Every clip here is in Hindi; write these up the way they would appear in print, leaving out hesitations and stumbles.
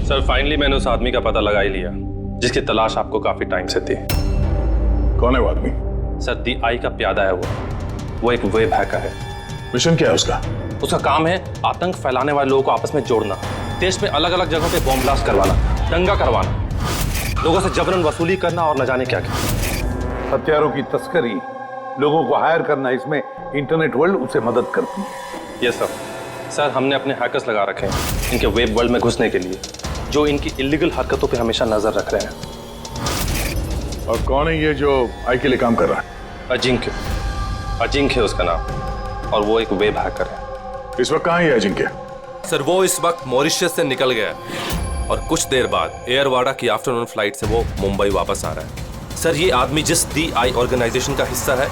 सर फाइनली मैंने उस आदमी का पता लगा ही लिया जिसकी तलाश आपको काफी टाइम से थी। कौन है वो आदमी? सर DI का प्यादा है वो एक वेब हैकर है। मिशन क्या है उसका? उसका काम है आतंक फैलाने वाले लोगों को आपस में जोड़ना, देश में अलग अलग जगहों पे बॉम्ब ब्लास्ट करवाना, दंगा करवाना, लोगों से जबरन वसूली करना और न जाने क्या क्या। हथियारों की तस्करी, लोगों को हायर करना, इसमें इंटरनेट वर्ल्ड उसे मदद करती है। यस सर हमने अपने हैकर्स लगा रखे हैं इनके वेब वर्ल्ड में घुसने के लिए, जो इनकी इलीगल हरकतों पे हमेशा नजर रख रहे हैं। और कौन है ये जो आई के लिए काम कर रहा है? अजिंक्य उसका नाम, और वो एक वेब हैकर है। इस वक्त कहाँ है अजिंक्य? सर वो इस वक्त मॉरिशस से निकल गया है और कुछ देर बाद एयरवाडा की आफ्टरनून फ्लाइट से वो मुंबई वापस आ रहा है। सर ये आदमी जिस DI ऑर्गेनाइजेशन का हिस्सा है,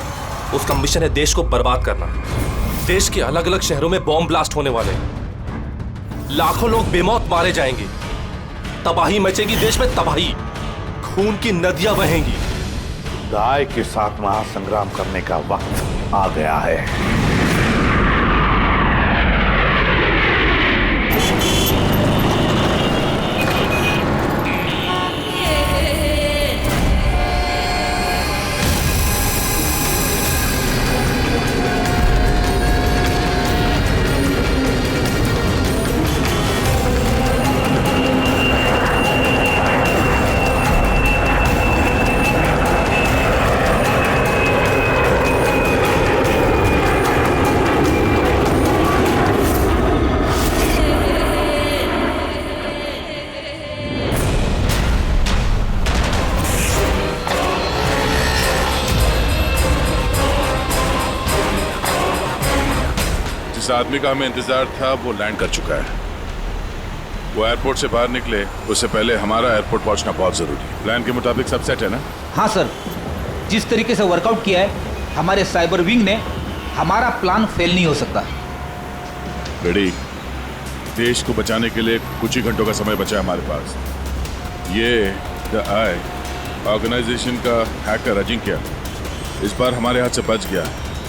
उसका मिशन है देश को बर्बाद करना। देश के अलग अलग शहरों में बॉम्ब ब्लास्ट होने वाले हैं, लाखों लोग बेमौत मारे जाएंगे, तबाही मचेगी, देश में तबाही, खून की नदियां बहेंगी। दाय के साथ महासंग्राम करने का वक्त आ गया है। जिस आदमी का हमें इंतजार था वो लैंड कर चुका है। वो एयरपोर्ट से बाहर निकले उससे पहले हमारा एयरपोर्ट पहुंचना बहुत जरूरी है। प्लान के मुताबिक सब सेट है ना? हाँ सर, जिस तरीके से वर्कआउट किया है हमारे साइबर विंग ने, हमारा प्लान फेल नहीं हो सकता। रेडी, देश को बचाने के लिए कुछ ही घंटों का समय बचा है हमारे पास। ये DI ऑर्गेनाइजेशन का हैकर अजिंक्य इस बार हमारे हाथ से बच गया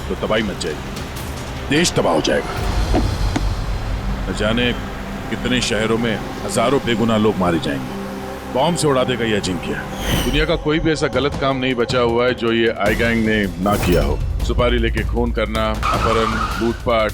तो तबाही मच जाएगी, देश तबाह हो जाएगा। न जाने कितने शहरों में हजारों बेगुनाह लोग मारे जाएंगे। बॉम्ब से उड़ा देगा ये अजिंक्य। दुनिया का कोई भी ऐसा गलत काम नहीं बचा हुआ है जो ये आई गैंग ने ना किया हो। सुपारी लेके खून करना, अपहरण, लूटपाट,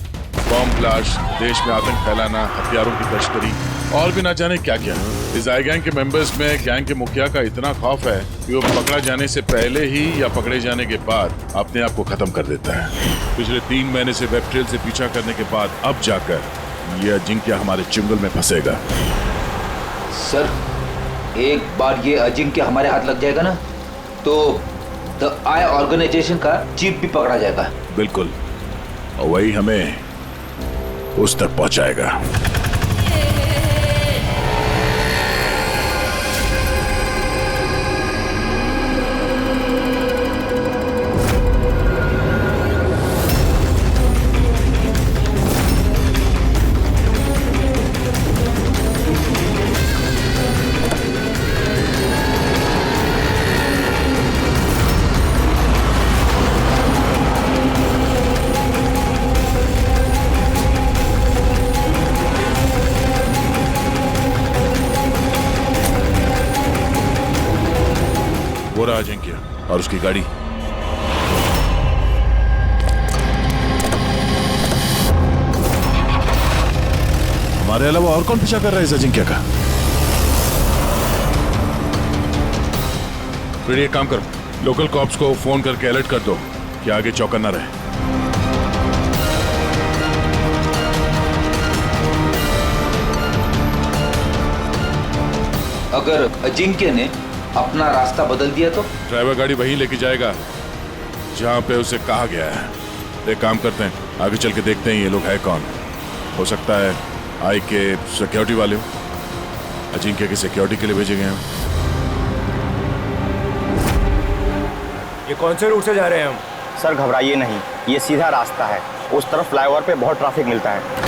बॉम्ब ब्लास्ट, देश में आतंक फैलाना, हथियारों की तस्करी और भी ना जाने क्या क्या। इस आई गैंग के मेंबर्स में गैंग के मुखिया का इतना खौफ है कि वो पकड़ा जाने से पहले ही या पकड़े जाने के बाद अपने आप को खत्म कर देता है। पिछले 3 महीने से वेब ट्रेल से पीछा करने के बाद अब जाकर यह अजिंक्य हमारे चुंगल में फंसेगा। सर एक बार ये अजिंक्य हमारे हाथ लग जाएगा ना, तो DI ऑर्गेनाइजेशन का चीफ भी पकड़ा जाएगा। बिल्कुल, और वही हमें उस तक पहुंचाएगा। वो रहा अजिंक्य और उसकी गाड़ी। हमारे अलावा और कौन पीछा कर रहा है इस अजिंक्य का? फिर एक काम करो, लोकल कॉप्स को फोन करके अलर्ट कर दो कि आगे चौकन्ना रहे। अगर अजिंक्य ने अपना रास्ता बदल दिया तो? ड्राइवर गाड़ी वहीं लेके जाएगा जहां पे उसे कहा गया है। एक काम करते हैं, आगे चल के देखते हैं ये लोग है कौन। हो सकता है आई के सिक्योरिटी वाले हो, अजिंक्य की सिक्योरिटी के लिए भेजे गए हैं। ये कौन से रूट से जा रहे हैं हम? सर घबराइए नहीं, ये सीधा रास्ता है। उस तरफ फ्लाईओवर पे बहुत ट्रैफिक मिलता है।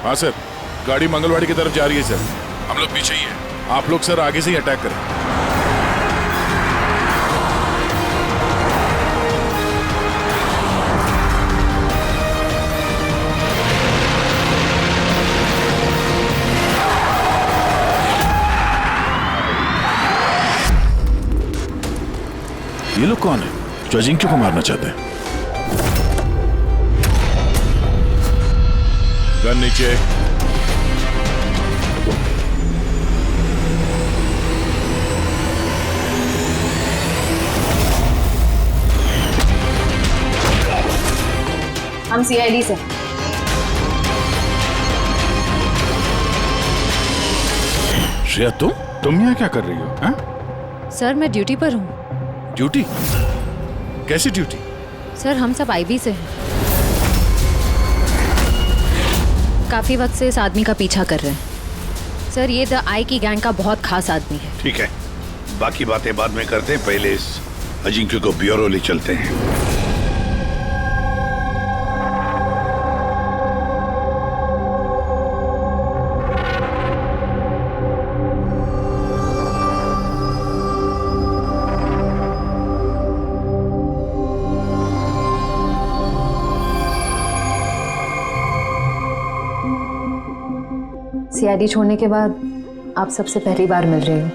हाँ सर, गाड़ी मंगलवाड़ी की तरफ जा रही है सर। हम लोग पीछे ही हैं, आप लोग सर आगे से ही अटैक करें। ये लोग कौन है जो अजिंक्य को मारना चाहते हैं? गन नीचे। हम सीआईडी से। श्रेया तुम यहाँ क्या कर रही हो? हाँ? सर मैं ड्यूटी पर हूँ। ड्यूटी? कैसी ड्यूटी? सर हम सब आईबी से हैं। काफी वक्त से इस आदमी का पीछा कर रहे हैं। सर ये द आई की गैंग का बहुत खास आदमी है। ठीक है, बाकी बातें बाद में करते हैं, पहले इस अजिंक्य को ब्यूरो ले चलते हैं। सीआईडी छोड़ने के बाद आप सबसे पहली बार मिल रही हूँ,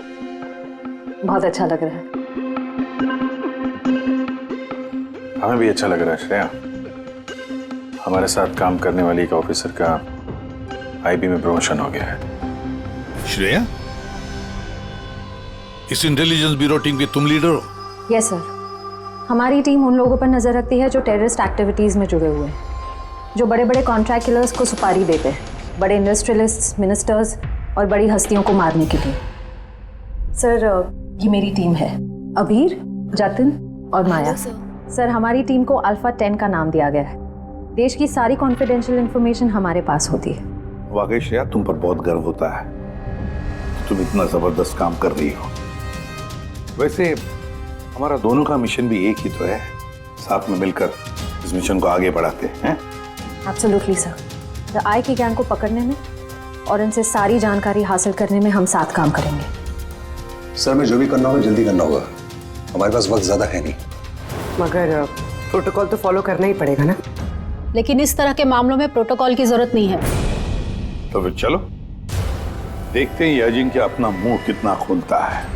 बहुत अच्छा लग रहा है। हमें भी अच्छा लग रहा है श्रेया। हमारे साथ काम करने वाली एक ऑफिसर का आईबी में प्रमोशन हो गया है। श्रेया, इस इंटेलिजेंस ब्यूरो टीम की तुम लीडर हो? यस सर, हमारी टीम उन लोगों पर नजर रखती है जो टेररिस्ट एक्टिविटीज में जुड़े हुए हैं, जो बड़े बड़े कॉन्ट्रैक्ट किलर्स को सुपारी देते हैं, बड़े इंडस्ट्रियलिस्ट्स, मिनिस्टर्स और बड़ी हस्तियों को मारने के लिए। सर ये मेरी टीम है, अबीर, जतिन और माया। सर हमारी टीम को अल्फा 10 का नाम दिया गया है। देश की सारी कॉन्फिडेंशियल इंफॉर्मेशन हमारे पास होती है। वाकई श्रेया, तुम पर बहुत गर्व होता है, तुम इतना जबरदस्त काम कर रही हो। वैसे हमारा दोनों का मिशन भी एक ही तो है, साथ में मिलकर इस मिशन को आगे बढ़ाते हैं। एब्सोल्युटली सर, द आई की गैंग को पकड़ने में और इनसे सारी जानकारी हासिल करने में हम साथ काम करेंगे। सर मैं जो भी करना होगा जल्दी करना होगा, हमारे पास वक्त ज्यादा है नहीं। मगर प्रोटोकॉल तो फॉलो करना ही पड़ेगा ना। लेकिन इस तरह के मामलों में प्रोटोकॉल की जरूरत नहीं है। तो फिर चलो देखते हैं ये अजिंक्य अपना मुंह कितना खोलता है।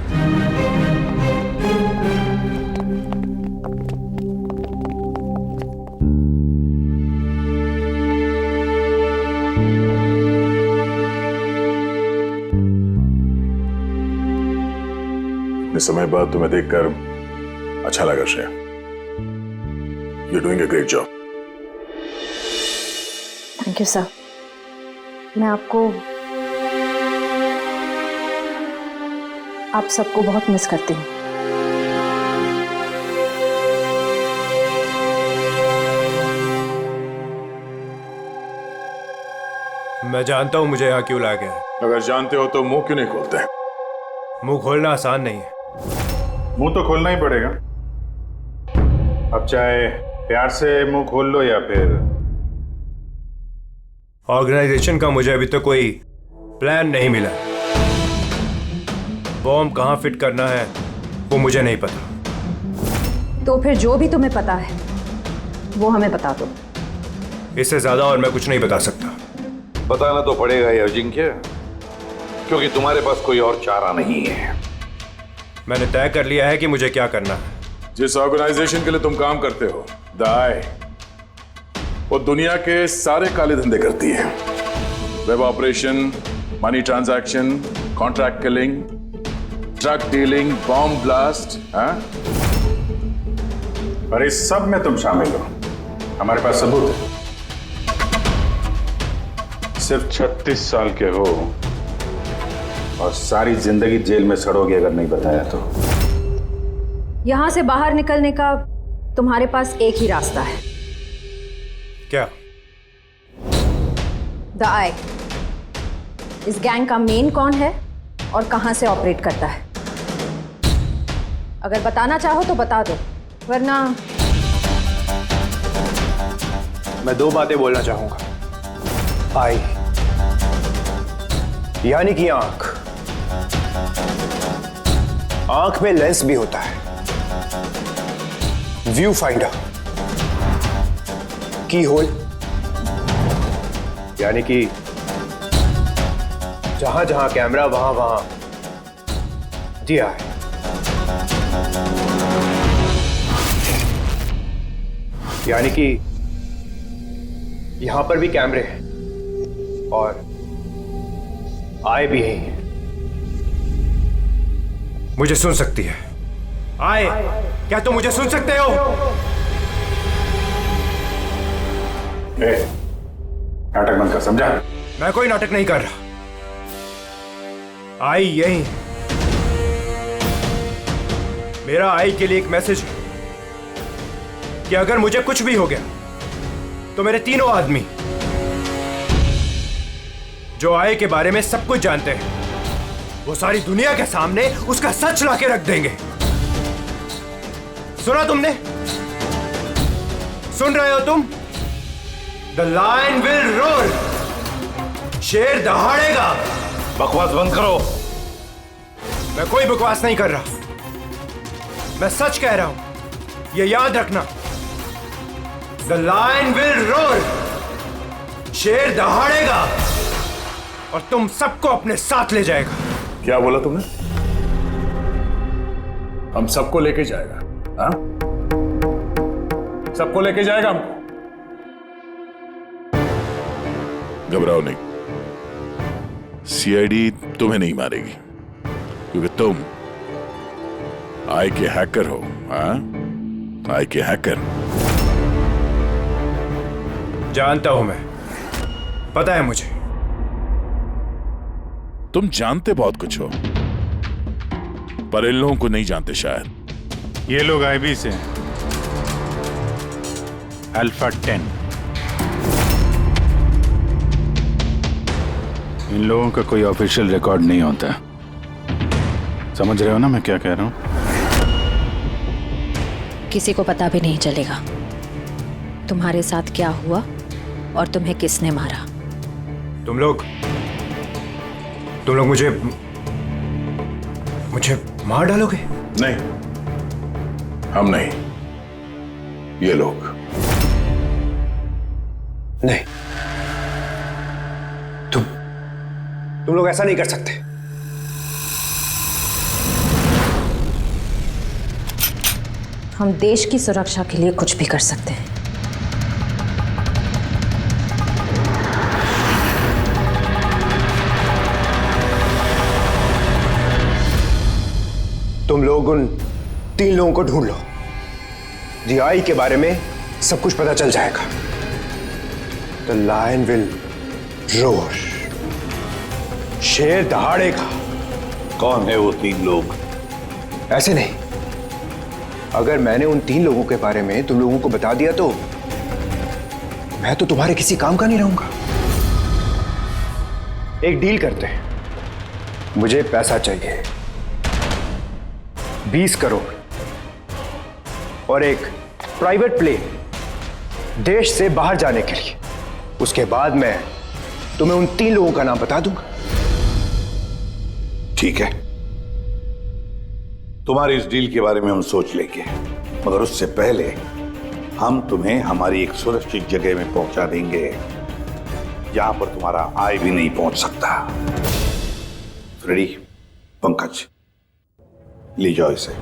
इतने समय बाद तुम्हें देखकर अच्छा लगा Shreya. You doing a great job. Thank you sir. मैं आप सबको बहुत मिस करती हूँ। मैं जानता हूँ मुझे यहाँ क्यों लाया गया। अगर जानते हो तो मुंह क्यों नहीं खोलते? मुंह खोलना आसान नहीं है। मुंह तो खोलना ही पड़ेगा। अब चाहे प्यार से मुंह खोल लो या फिर ऑर्गेनाइजेशन का मुझे अभी तक कोई प्लान नहीं मिला। बॉम्ब कहाँ फिट करना है वो मुझे नहीं पता। तो फिर जो भी तुम्हें पता है वो हमें बता दो। इससे ज्यादा और मैं कुछ नहीं बता सकता। बताना तो पड़ेगा ये अजिंक्य, क्योंकि तुम्हारे पास कोई और चारा नहीं है। मैंने तय कर लिया है कि मुझे क्या करना है। जिस ऑर्गेनाइजेशन के लिए तुम काम करते हो, द आई, वो दुनिया के सारे काले धंधे करती है। Web operation, money transaction, contract killing, drug dealing, bomb blast. पर इस सब में तुम शामिल हो, हमारे पास सबूत है। सिर्फ 36 साल के हो और सारी जिंदगी जेल में सड़ोगे अगर नहीं बताया तो। यहां से बाहर निकलने का तुम्हारे पास एक ही रास्ता है। क्या? द आई। इस गैंग का मेन कौन है और कहां से ऑपरेट करता है? अगर बताना चाहो तो बता दो, वरना मैं 2 बातें बोलना चाहूंगा। आई यानी कि आंख, आंख में लेंस भी होता है, व्यू फाइंडर, की होल, यानी कि जहां जहां कैमरा वहां वहां दिया है। यानी कि यहां पर भी कैमरे हैं और आए भी हैं। मुझे सुन सकती है। आए, क्या तुम मुझे सुन सकते हो? नाटक बंद कर, समझा? मैं कोई नाटक नहीं कर रहा। आई यही, मेरा आई के लिए एक मैसेज है कि अगर मुझे कुछ भी हो गया तो मेरे तीनों आदमी जो आई के बारे में सब कुछ जानते हैं, वो सारी दुनिया के सामने उसका सच लाके रख देंगे। सुना तुमने? सुन रहे हो तुम? द लायन विल रोर, शेर दहाड़ेगा। बकवास बंद करो। मैं कोई बकवास नहीं कर रहा, मैं सच कह रहा हूं, ये याद रखना। द लायन विल रोर, शेर दहाड़ेगा और तुम सबको अपने साथ ले जाएगा। क्या बोला तुमने? हम सबको लेके जाएगा? हाँ, सबको लेके जाएगा हमको। घबराओ नहीं, सीआईडी तुम्हें नहीं मारेगी क्योंकि तुम आई के हैकर हो। हाँ, आई के हैकर। जानता हूं मैं, पता है मुझे। तुम जानते बहुत कुछ हो, पर इन लोगों को नहीं जानते शायद। ये लोग आईबी से हैं, अल्फा 10। इन लोगों का कोई ऑफिशियल रिकॉर्ड नहीं होता। समझ रहे हो ना मैं क्या कह रहा हूं? किसी को पता भी नहीं चलेगा तुम्हारे साथ क्या हुआ और तुम्हें किसने मारा। तुम लोग मुझे मार डालोगे? नहीं, हम नहीं, ये लोग। नहीं, तुम लोग ऐसा नहीं कर सकते। हम देश की सुरक्षा के लिए कुछ भी कर सकते हैं। तुम लोग उन 3 लोगों को ढूंढ लो। जीआई के बारे में सब कुछ पता चल जाएगा। द लायन विल रोर, शेर दहाड़ेगा। कौन है वो 3 लोग? ऐसे नहीं, अगर मैंने उन 3 लोगों के बारे में तुम लोगों को बता दिया तो मैं तो तुम्हारे किसी काम का नहीं रहूंगा। एक डील करते हैं, मुझे पैसा चाहिए 20 करोड़ और एक प्राइवेट प्लेन देश से बाहर जाने के लिए। उसके बाद मैं तुम्हें उन 3 लोगों का नाम बता दूंगा। ठीक है, तुम्हारी इस डील के बारे में हम सोच लेंगे, मगर उससे पहले हम तुम्हें हमारी एक सुरक्षित जगह में पहुंचा देंगे जहां पर तुम्हारा आई भी नहीं पहुंच सकता। फ्रेडी, पंकज, ले जाओ इसे।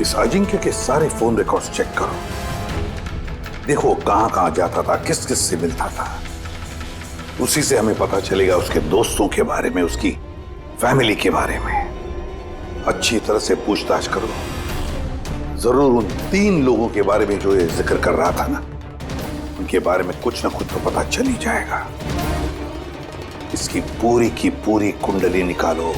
इस अजिंक्य के सारे फोन रिकॉर्ड्स चेक करो, देखो कहां कहां जाता था, किस किस से मिलता था। उसी से हमें पता चलेगा उसके दोस्तों के बारे में, उसकी फैमिली के बारे में। अच्छी तरह से पूछताछ करो, जरूर उन 3 लोगों के बारे में जो ये जिक्र कर रहा था ना, उनके बारे में कुछ ना कुछ तो पता चल ही जाएगा। इसकी पूरी की पूरी कुंडली निकालो।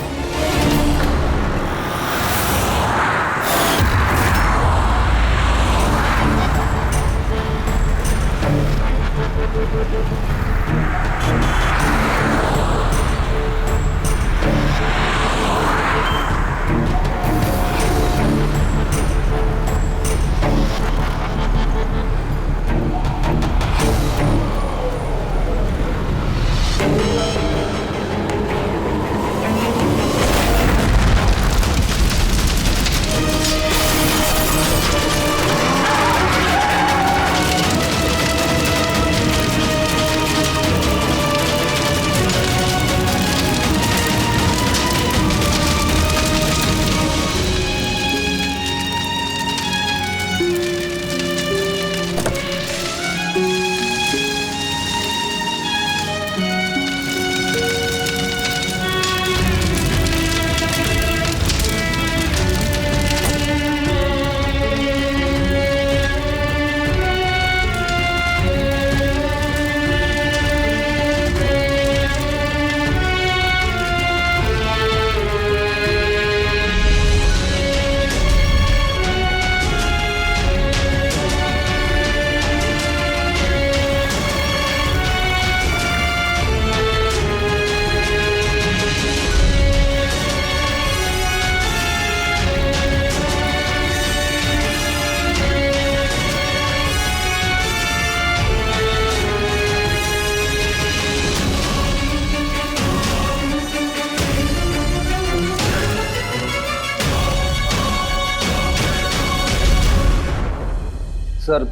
सर,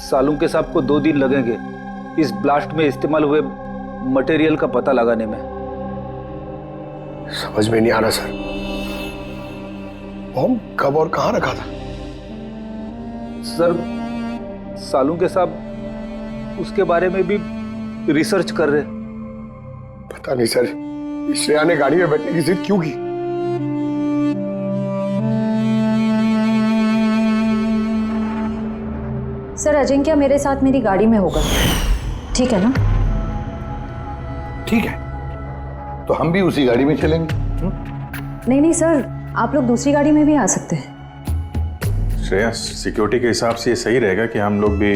सालुंके साहब को 2 दिन लगेंगे इस ब्लास्ट में इस्तेमाल हुए मटेरियल का पता लगाने में। समझ में नहीं आ रहा सर, बॉम्ब कब और कहां रखा था? सर, सालुंके साहब उसके बारे में भी रिसर्च कर रहे। पता नहीं सर, श्रेया ने गाड़ी में बैठने की जिद क्यों की? सर, अजिंक्य मेरे साथ मेरी गाड़ी में होगा, ठीक है ना? ठीक है, तो हम भी उसी गाड़ी में चलेंगे। नहीं नहीं सर, आप लोग दूसरी गाड़ी में भी आ सकते हैं। श्रेया, सिक्योरिटी के हिसाब से ये सही रहेगा कि हम लोग भी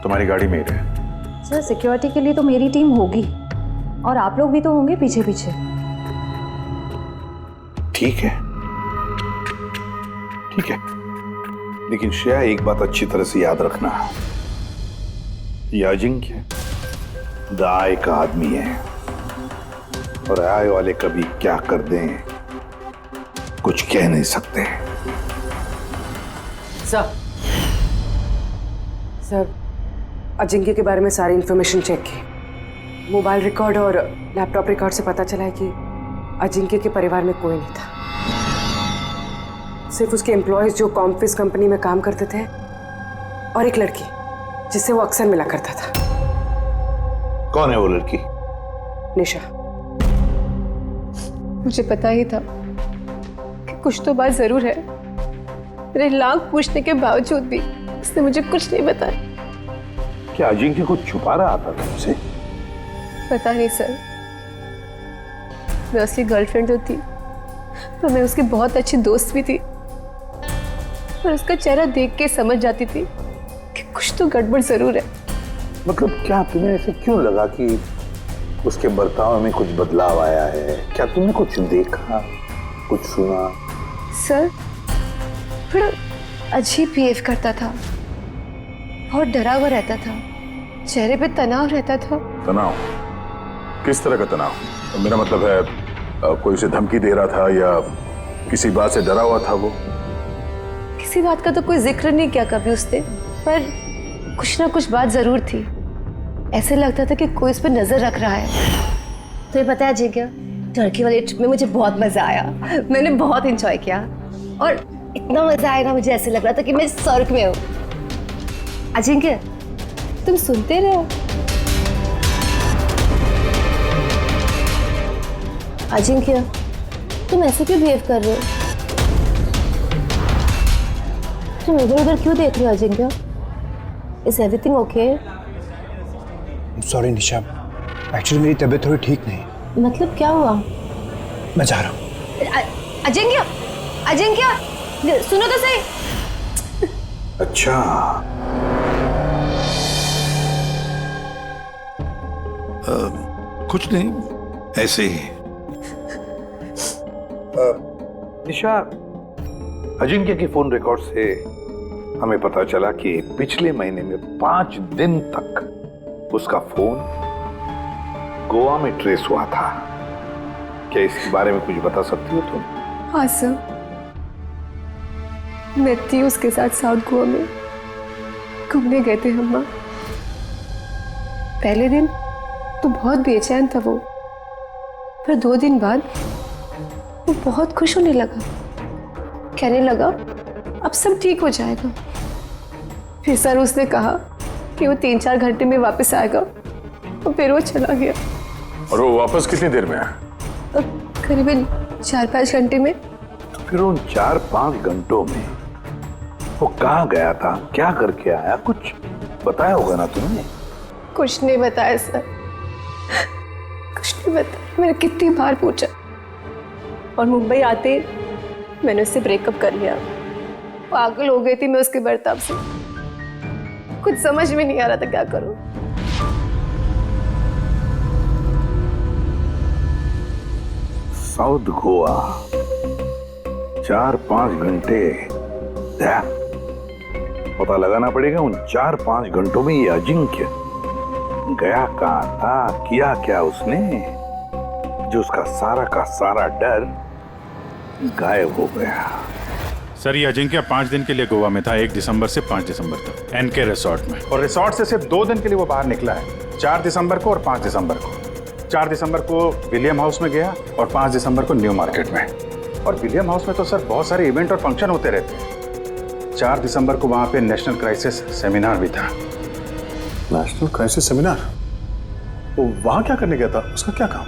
तुम्हारी गाड़ी में ही रहें। सर, सिक्योरिटी के लिए तो मेरी टीम होगी और आप लोग भी तो होंगे पीछे पीछे। ठीक है, ठीक है, लेकिन श्रेया एक बात अच्छी तरह से याद रखना, ये अजिंक्य द आई का आदमी है और आय वाले कभी क्या कर दें कुछ कह नहीं सकते। सर, अजिंक्य के बारे में सारी इंफॉर्मेशन चेक की। मोबाइल रिकॉर्ड और लैपटॉप रिकॉर्ड से पता चला है कि अजिंक्य के परिवार में कोई नहीं था। सिर्फ उसके एम्प्लॉयज जो कॉम्फिस कंपनी में काम करते थे और एक लड़की जिससे वो अक्सर मिला करता था। कौन है वो लड़की? निशा। मुझे पता ही था कि कुछ तो बात जरूर है। मेरे लाख पूछने के बावजूद भी उसने मुझे कुछ नहीं बताया। क्या अजिंक्य कुछ छुपा रहा था तुमसे? पता नहीं सर, मैं उसकी गर्लफ्रेंड तो थी, तो मैं उसकी बहुत अच्छी दोस्त भी थी, पर उसका चेहरा देख के समझ जाती थी कि कुछ तो गड़बड़ जरूर है। मतलब क्या तुम्हें ऐसे क्यों लगा कि उसके बर्ताव में कुछ बदलाव आया है? क्या तुमने कुछ देखा, कुछ सुना? सर, थोड़ा अजीब बिहेव करता था, बहुत डरा हुआ रहता था, चेहरे पे तनाव रहता था। तनाव? किस तरह का तनाव? मेरा मतलब है कोई उसे धमकी दे रहा था या किसी बात से डरा हुआ था वो? किसी बात का तो कोई जिक्र नहीं किया कभी उसने, पर कुछ ना कुछ बात जरूर थी। ऐसे लगता था कि कोई उस पर नजर रख रहा है। तो ये पता है जी क्या, टर्की वाली ट्रिप में मुझे बहुत मजा आया। मैंने बहुत एंजॉय किया और इतना मजा आया ना, मुझे ऐसे लग रहा था कि मैं स्वर्ग में हूँ। अजिंक्य, तुम सुनते रहो। अजिंक्य, तुम ऐसे क्यों बिहेव कर रहे हो? तुम इधर उधर क्यों देख रहे हो Ajinkya? Is everything okay? Sorry Nisha, actually मेरी तबीयत थोड़ी ठीक नहीं। मतलब क्या हुआ? मैं जा रहा हूँ। अजिंक्य, अजिंक्य, सुनो तो सही। अच्छा, कुछ नहीं, ऐसे ही। निशा, अजिंक्य की फोन रिकॉर्ड से हमें पता चला कि पिछले महीने में 5 दिन तक उसका फोन गोवा में ट्रेस हुआ था। क्या इसके बारे में कुछ बता सकती हो तुम? हाँ सर, मैं थी उसके साथ साउथ गोवा में, घूमने गए थे हम। पहले दिन तो बहुत बेचैन था वो, पर 2 दिन बाद वो बहुत खुश होने लगा, कहने लगा अब सब ठीक हो जाएगा। फिर सर उसने कहा कि वो 3-4 घंटे में वापस आएगा और फिर वो चला गया। और वो वापस कितनी देर में आया? करीबन 4-5 घंटे में। तो फिर उन 4-5 घंटों में वो कहाँ गया था, क्या करके आया, कुछ बताया होगा ना तुमने? कुछ नहीं बताया सर, कुछ नहीं बताया। मैंने कितनी बार पूछा और मुंबई आते मैंने उससे ब्रेकअप कर लिया। पागल हो गई थी मैं उसके बर्ताव से, कुछ समझ में नहीं आ रहा था क्या करूं। साउथ गोवा 4-5 घंटे, पता लगाना पड़ेगा उन 4-5 घंटों में ये अजिंक्य गया कहाँ था, किया क्या उसने, जो उसका सारा का सारा डर गायब हो गया। सर ये अजिंक्य 5 दिन के लिए गोवा में था, 1 दिसंबर से 5 दिसंबर तक एनके रिसोर्ट में। और रिसोर्ट से सिर्फ 2 दिन के लिए वो बाहर निकला है, 4 दिसंबर को और 5 दिसंबर को। 4 दिसंबर को विलियम हाउस में गया और 5 दिसंबर को न्यू मार्केट में। और विलियम हाउस में तो सर बहुत सारे इवेंट और फंक्शन होते रहते हैं। 4 दिसंबर को वहाँ पे नेशनल क्राइसिस सेमिनार भी था। National crisis seminar? वो वहाँ क्या करने गया था? उसका क्या काम?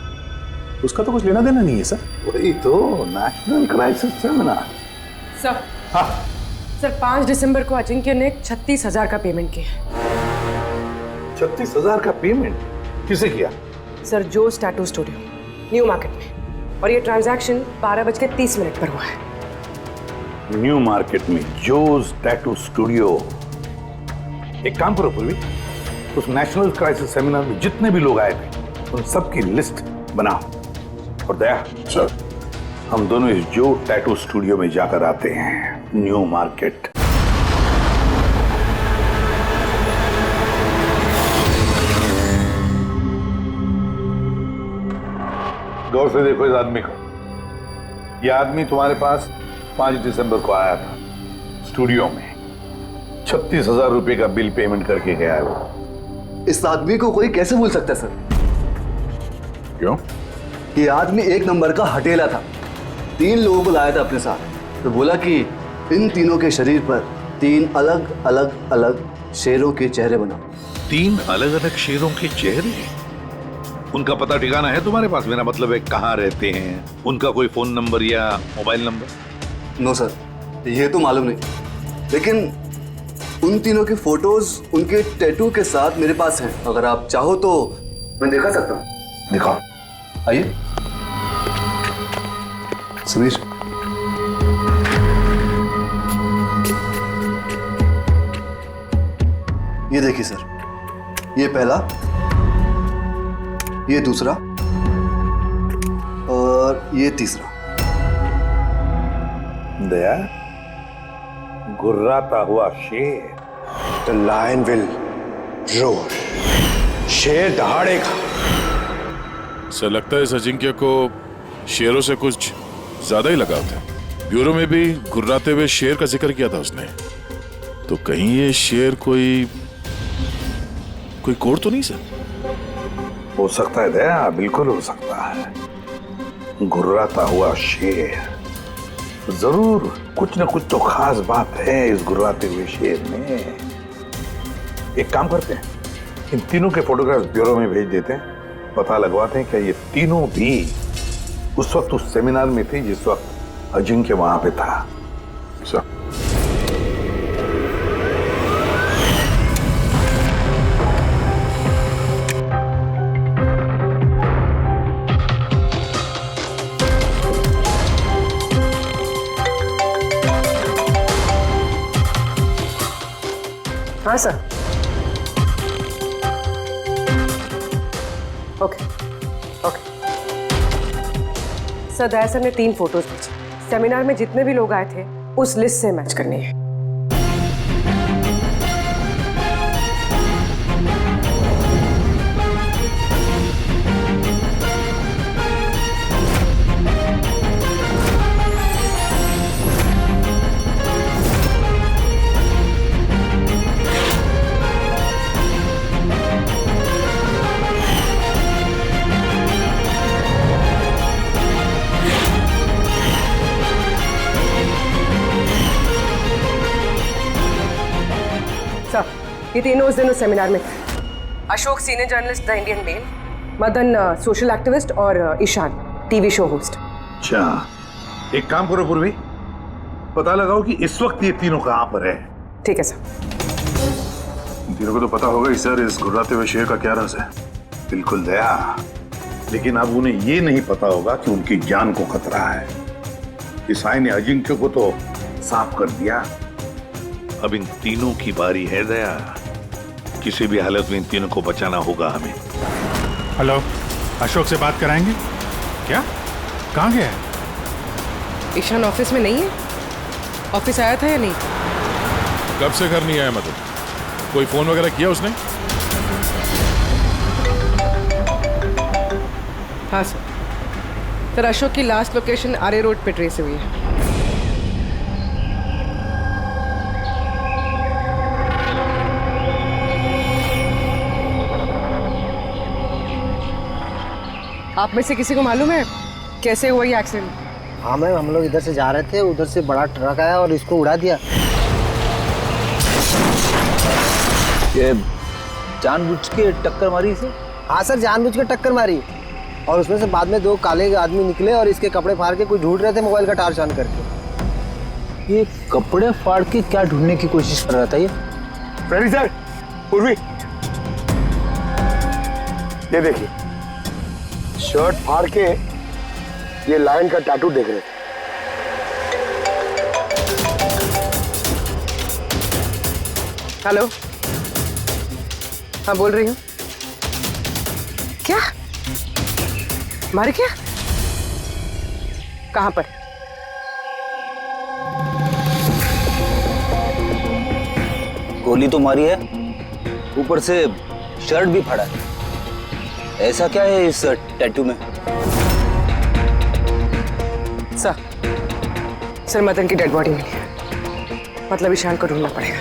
उसका तो कुछ लेना देना नहीं है सर। वही तो, नेशनल क्राइसिस सेमिनार। सर, हाँ सर 5 दिसंबर को अजिंक्य ने 36,000 का पेमेंट किया। 36,000 का पेमेंट किसे किया? सर जोस टैटू स्टूडियो, न्यू मार्केट में। और ये ट्रांजैक्शन 12:30 पर हुआ है। न्यू मार्केट में जोस टैटू स्टूडियो। एक काम करो पूर्वी, उस नेशनल क्राइसिस सेमिनार में जितने भी लोग आए थे उन सबकी लिस्ट बनाओ। और दया सर, हम दोनों इस जो टैटू स्टूडियो में जाकर आते हैं, न्यू मार्केट। गौर से देखो इस आदमी को। यह आदमी तुम्हारे पास 5 दिसंबर को आया था स्टूडियो में। 36,000 रुपए का बिल पेमेंट करके गया है वो। इस आदमी को कोई कैसे भूल सकता है सर? क्यों? ये आदमी 1 नंबर का हटेला था। 3 लोगों को लाया था अपने साथ, तो बोला कि इन तीनों के शरीर पर 3 अलग अलग अलग शेरों के चेहरे बनाओ। 3 अलग अलग शेरों के चेहरे? उनका पता ठिकाना है तुम्हारे पास? मेरा मतलब है कहाँ रहते हैं, उनका कोई फोन नंबर या मोबाइल नंबर? नो सर, ये तो मालूम नहीं, लेकिन उन तीनों की फोटोज उनके टैटू के साथ मेरे पास हैं। अगर आप चाहो तो मैं दिखा सकता हूँ। दिखाओ। आइए समीर। ये देखिए सर, ये पहला, ये दूसरा और ये तीसरा। दया, गुर्राता हुआ शेर। The lion will roar. शेर दहाड़ेगा। सर लगता है इस अजिंक्य को शेरों से कुछ ज्यादा ही लगाव था। ब्यूरो में भी गुर्राते हुए शेर का जिक्र किया था उसने। तो कहीं ये शेर कोई कोड तो नहीं सर? हो सकता है दया, बिल्कुल हो सकता है। गुर्राता हुआ शेर, जरूर कुछ न कुछ तो खास बात है इस गुर्राते हुए शेर में। एक काम करते हैं, इन तीनों के फोटोग्राफ्स ब्यूरो में भेज देते हैं, पता लगवाते हैं क्या ये तीनों भी उस वक्त उस सेमिनार में थे जिस वक्त अजिंक्य वहां पे था। सर हाँ सर। ओके ओके सर, दया सर ने 3 फोटोज भेजी। सेमिनार में जितने भी लोग आए थे उस लिस्ट से मैच करनी है। ये तीनों उस दिन उस सेमिनार में थे। Ashok senior journalist the Indian Mail, Madan social activist और ईशान टीवी शो होस्ट। अच्छा, एक काम करो पूर्वी, पता लगाओ कि इस वक्त ये तीनों कहाँ पर है। ठीक है सर। तीनों को तो पता होगा ही सर इस गुर्राते हुए शेर का क्या राज है। बिल्कुल दया, लेकिन अब उन्हें ये नहीं पता होगा कि उनकी जान को खतरा है। इस साई ने अजिंक्य को तो साफ कर दिया, अब इन तीनों की बारी है दया। किसी भी हालत में इन तीनों को बचाना होगा हमें। हेलो, अशोक से बात कराएंगे क्या? कहाँ गया है? ईशान ऑफिस में नहीं है? ऑफिस आया था या नहीं? कब से घर नहीं आया? मतलब कोई फोन वगैरह किया उसने? हाँ सर। अशोक की लास्ट लोकेशन आरे रोड पे ट्रेस हुई है। आप में से किसी को मालूम है कैसे हुआ ये एक्सीडेंट? हाँ मैम, हम लोग इधर से जा रहे थे, उधर से बड़ा ट्रक आया और इसको उड़ा दिया। ये जानबूझ के टक्कर मारी इसे? हाँ सर, जानबूझ के टक्कर मारी। और उसमें से बाद में 2 काले आदमी निकले और इसके कपड़े फाड़ के कुछ ढूंढ रहे थे मोबाइल का टार्च ऑन करके। ये कपड़े फाड़ के क्या ढूंढने की कोशिश कर रहा था ये? प्रहरी सर, पूर्वी, ये देखिए, शर्ट फाड़ के ये लायन का टैटू देख रहे थे। हेलो, हाँ बोल रही हूँ। क्या मारे? क्या? कहाँ पर? गोली तो मारी है, ऊपर से शर्ट भी फाड़ा है। ऐसा क्या है इस टैटू में? सर मदन की डेड बॉडी मिली है, मतलब ईशान को ढूंढना पड़ेगा।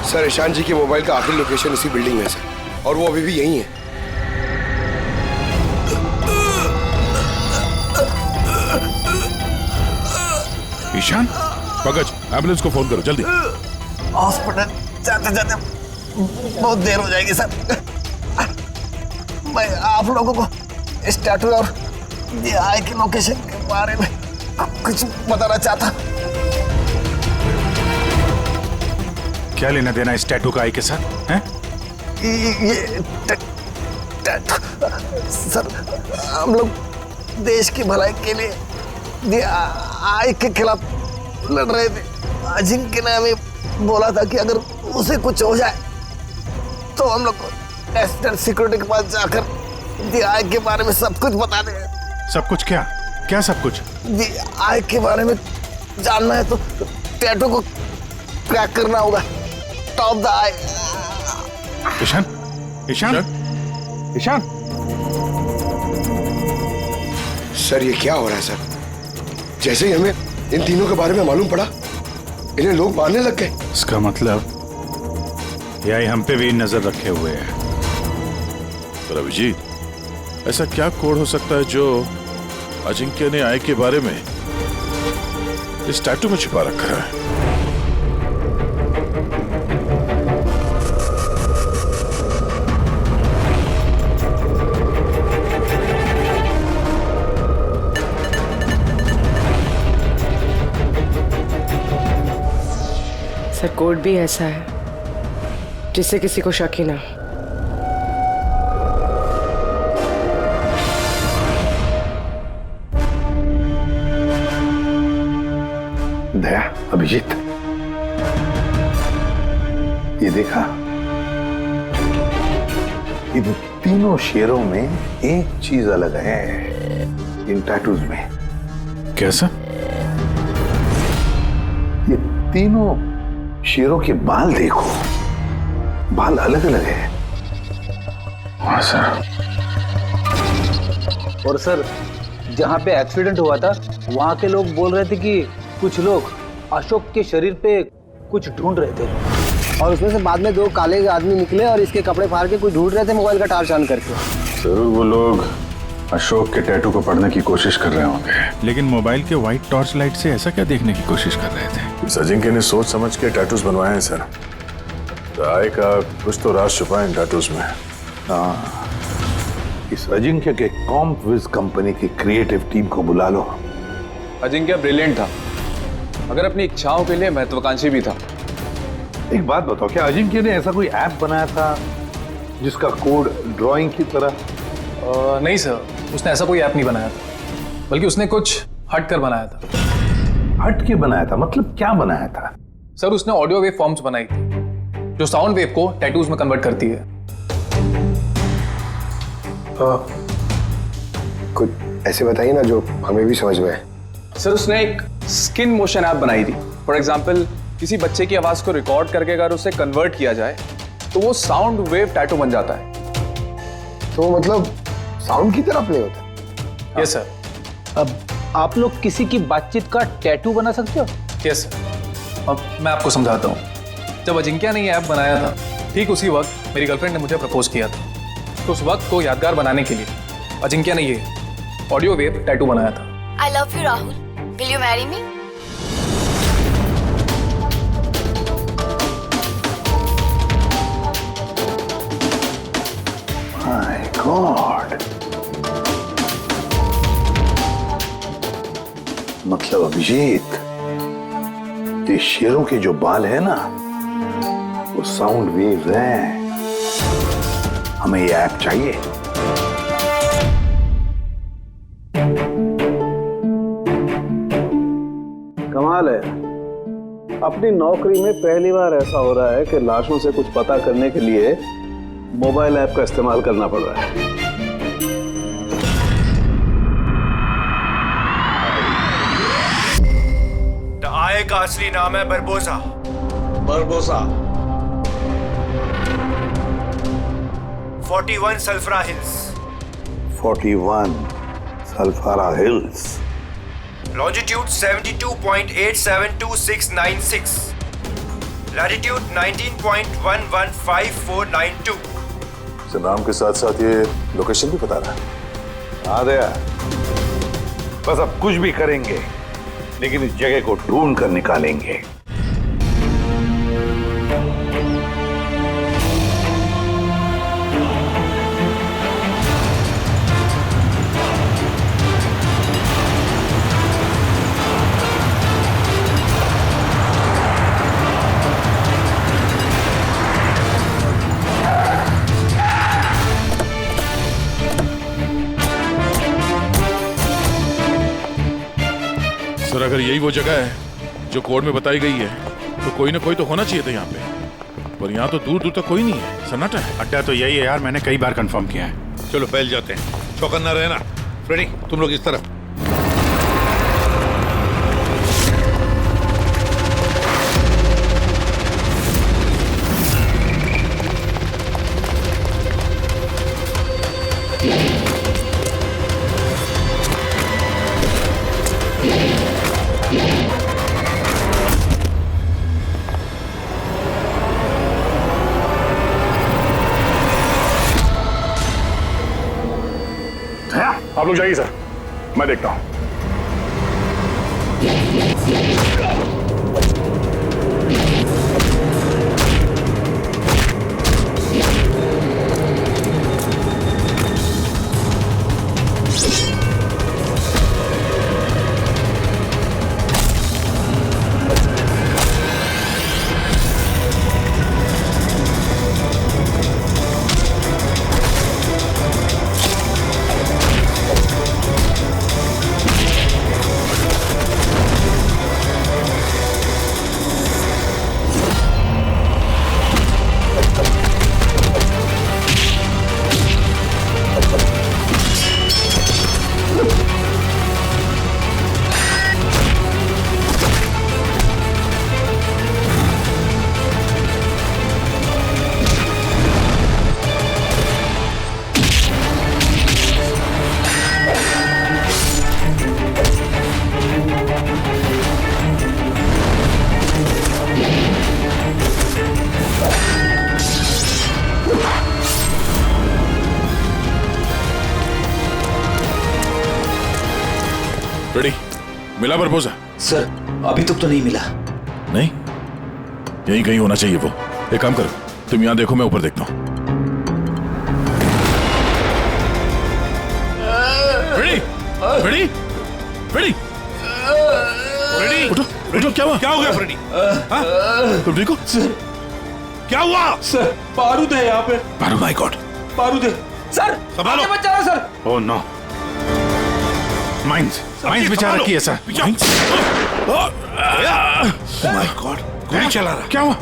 सर, ईशान जी के मोबाइल का आखिरी लोकेशन इसी बिल्डिंग में है सर, और वो अभी भी यहीं है। ईशान, पंकज, एम्बुलेंस को फोन करो जल्दी। हॉस्पिटल जाते जाते बहुत देर हो जाएगी सर। मैं आप लोगों को इस टैटू और ये आई की लोकेशन के बारे में कुछ बताना चाहता। क्या लेना देना इस टैटू का आई के साथ हैं? ये टैटू सर, हम लोग देश की भलाई के लिए आई के खिलाफ लड़ रहे थे। अजिंक्य ने हमें बोला था कि अगर उसे कुछ हो जाए तो हम लोग नेशनल सिक्योरिटी के पास जाकर आई के बारे में सब कुछ बता दें। सब कुछ? क्या क्या सब कुछ? आई के बारे में जानना है तो टैटू को क्रैक करना होगा। Top the eye. Ishan, Ishan, Ishan. Sir, ये क्या हो रहा है सर? जैसे ही हमें इन तीनों के बारे में मालूम पड़ा, इन्हें लोग मारने लग गए। इसका मतलब यही हम पे भी नजर रखे हुए है। पर अभिजीत, ऐसा क्या कोड हो सकता है जो अजिंक्य ने आई के बारे में इस टैटू में छिपा रखा है? सर, कोड भी ऐसा है जिससे किसी को शक ही ना। दया, अभिजीत, ये देखा, इन तीनों शेरों में एक चीज अलग है इन टैटूज में। कैसा? ये तीनों शेरों के बाल देखो, बाल अलग अलग है। हाँ सर। और सर, जहाँ पे एक्सीडेंट हुआ था वहाँ के लोग बोल रहे थे कि कुछ लोग अशोक के शरीर पे कुछ ढूंढ रहे थे। और उसमें से बाद में 2 काले आदमी निकले और इसके कपड़े फाड़ के कुछ ढूंढ रहे थे मोबाइल का टार्च ऑन करके। जरूर वो लोग अशोक के टैटू को पढ़ने की कोशिश कर रहे होंगे। लेकिन मोबाइल के व्हाइट टॉर्च लाइट से ऐसा क्या देखने की कोशिश कर रहे थे? अजिंक्य ने सोच समझ के टैटूज बनवाए हैं सर। आई का कुछ तो राज छुपा है इन टैटूज में। हाँ, इस अजिंक्य के कॉम्पविज कंपनी की क्रिएटिव टीम को बुला लो। अजिंक्य ब्रिलियंट था, मगर अपनी इच्छाओं के लिए महत्वाकांक्षी भी था। एक बात बताओ, क्या अजिंक्य ने ऐसा कोई ऐप बनाया था जिसका कोड ड्राइंग की तरह? नहीं सर, उसने ऐसा कोई ऐप नहीं बनाया था, बल्कि उसने कुछ हट कर बनाया था। हट के बनाया था? मतलब क्या बनाया था? सर, उसने ऑडियो वेव फॉर्म्स बनाई थी जो साउंड वेव को टैटूज में कन्वर्ट करती है। कुछ ऐसे बताइए ना जो हमें भी समझ में आए। सर, उसने एक स्किन मोशन ऐप बनाई थी। फॉर एग्जाम्पल, किसी बच्चे की आवाज को रिकॉर्ड करके अगर उसे कन्वर्ट किया जाए तो वो साउंड वेव टैटू बन जाता है। तो मतलब साउंड की तरह प्ले होता है? Yes sir. अब आप लोग किसी की बातचीत का टैटू बना सकते हो? Yes sir. अब मैं आपको समझाता हूँ। जब अजिंक्य ने ये ऐप बनाया था ठीक उसी वक्त मेरी गर्लफ्रेंड ने मुझे प्रपोज किया था। तो उस वक्त को यादगार बनाने के लिए अजिंक्य ने ये ऑडियो वेव टैटू बनाया था। I love you, Rahul. Will you marry me? My God. मतलब अभिजीत, ये शेरों के जो बाल है ना, वो साउंड वेव्स हैं। हमें ये ऐप चाहिए। कमाल है, अपनी नौकरी में पहली बार ऐसा हो रहा है कि लाशों से कुछ पता करने के लिए मोबाइल ऐप का इस्तेमाल करना पड़ रहा है। आय का असली नाम है बरबोसा। बरबोसा 41 सल्फरा हिल्स। 41 सल्फारा हिल्स। लॉन्जिट्यूड 72.872696। लैटिट्यूड 19.115492। इस नाम के साथ साथ ये लोकेशन भी बता रहा है। हाँ दया, बस अब कुछ भी करेंगे लेकिन इस जगह को ढूंढ कर निकालेंगे। सर, अगर यही वो जगह है जो कोड में बताई गई है तो कोई ना कोई तो होना चाहिए था यहाँ पे, पर यहाँ तो दूर दूर तक कोई नहीं है, सन्नाटा है। अड्डा तो यही है यार, मैंने कई बार कंफर्म किया है। चलो फैल जाते हैं, चौकन्ना रहना। फ्रेडी, तुम लोग इस तरफ। आप लोग जाइए सर, मैं देखता हूं। रेडी, मिला बरबोसा? सर, अभी तक तो नहीं मिला। नहीं, यहीं कहीं होना चाहिए वो। एक काम करो, तुम यहाँ देखो, मैं ऊपर देखता हूँ। रेडी, रेडी, रेडी, रेडी, उठो, उठो। क्या हुआ? क्या हो गया फ्रेडी? तुम ठीक हो? क्या हुआ? सर, बारूद है यहाँ पे। बारूद? माय गॉड, बारूद है। सर, संभालो। बचा रहा सर। ओह नो, माइंस बिछा रखी है सर। माय गॉड, गोली चला रहा। क्या हुआ?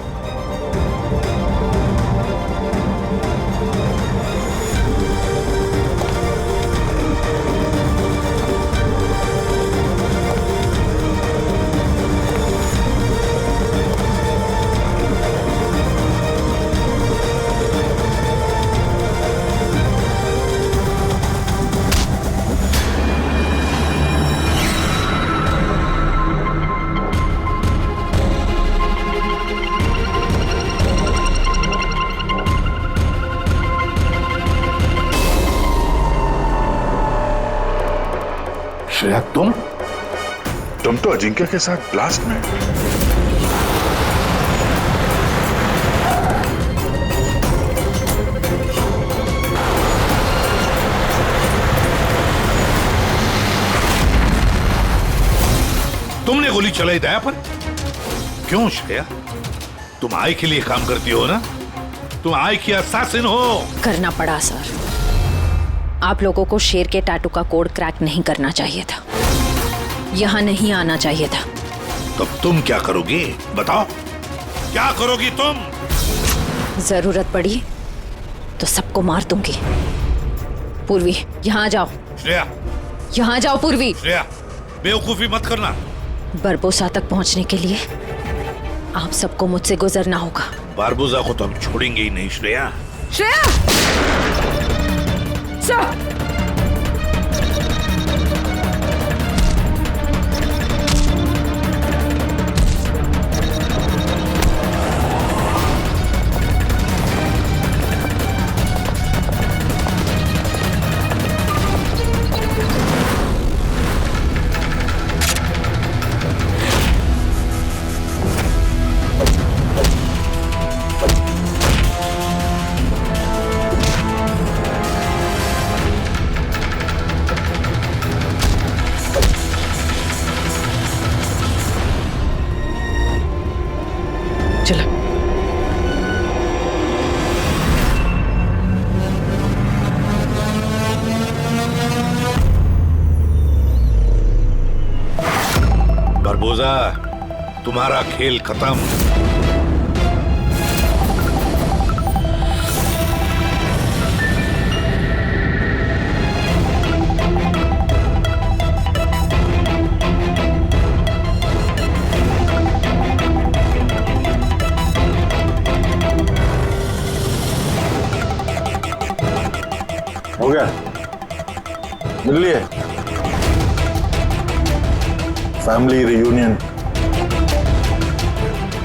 अजिंक्य के साथ ब्लास्ट में? तुमने गोली चलाई दया पर? क्यों श्रेया? तुम आई के लिए काम करती हो ना? तुम आई की असैसिन हो। करना पड़ा सर। आप लोगों को शेर के टैटू का कोड क्रैक नहीं करना चाहिए था, यहाँ नहीं आना चाहिए था। तब तुम क्या करोगी? बताओ, क्या करोगी तुम? जरूरत पड़ी तो सबको मार दूंगी। पूर्वी, यहाँ जाओ। श्रेया, यहाँ जाओ पूर्वी। श्रेया, बेवकूफी मत करना। बरबोसा तक पहुंचने के लिए आप सबको मुझसे गुजरना होगा। बारबोसा को तो हम छोड़ेंगे ही नहीं श्रेया। श्रेया! सर! बारबोसा, तुम्हारा खेल खत्म। हो गया? मिल लिए? Family reunion.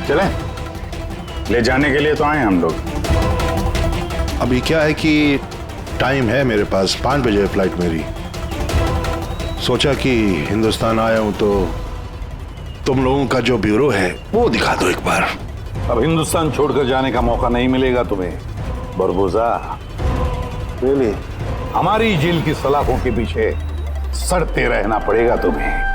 चलें? ले जाने के लिए तो आए हम लोग। अभी क्या है कि टाइम है मेरे पास, 5 बजे फ्लाइट मेरी। सोचा कि हिंदुस्तान आया हूं तो तुम लोगों का जो ब्यूरो है वो दिखा दो एक बार। अब हिंदुस्तान छोड़कर जाने का मौका नहीं मिलेगा तुम्हें बारबोसा। हमारी जेल की सलाखों के पीछे सड़ते रहना पड़ेगा तुम्हें।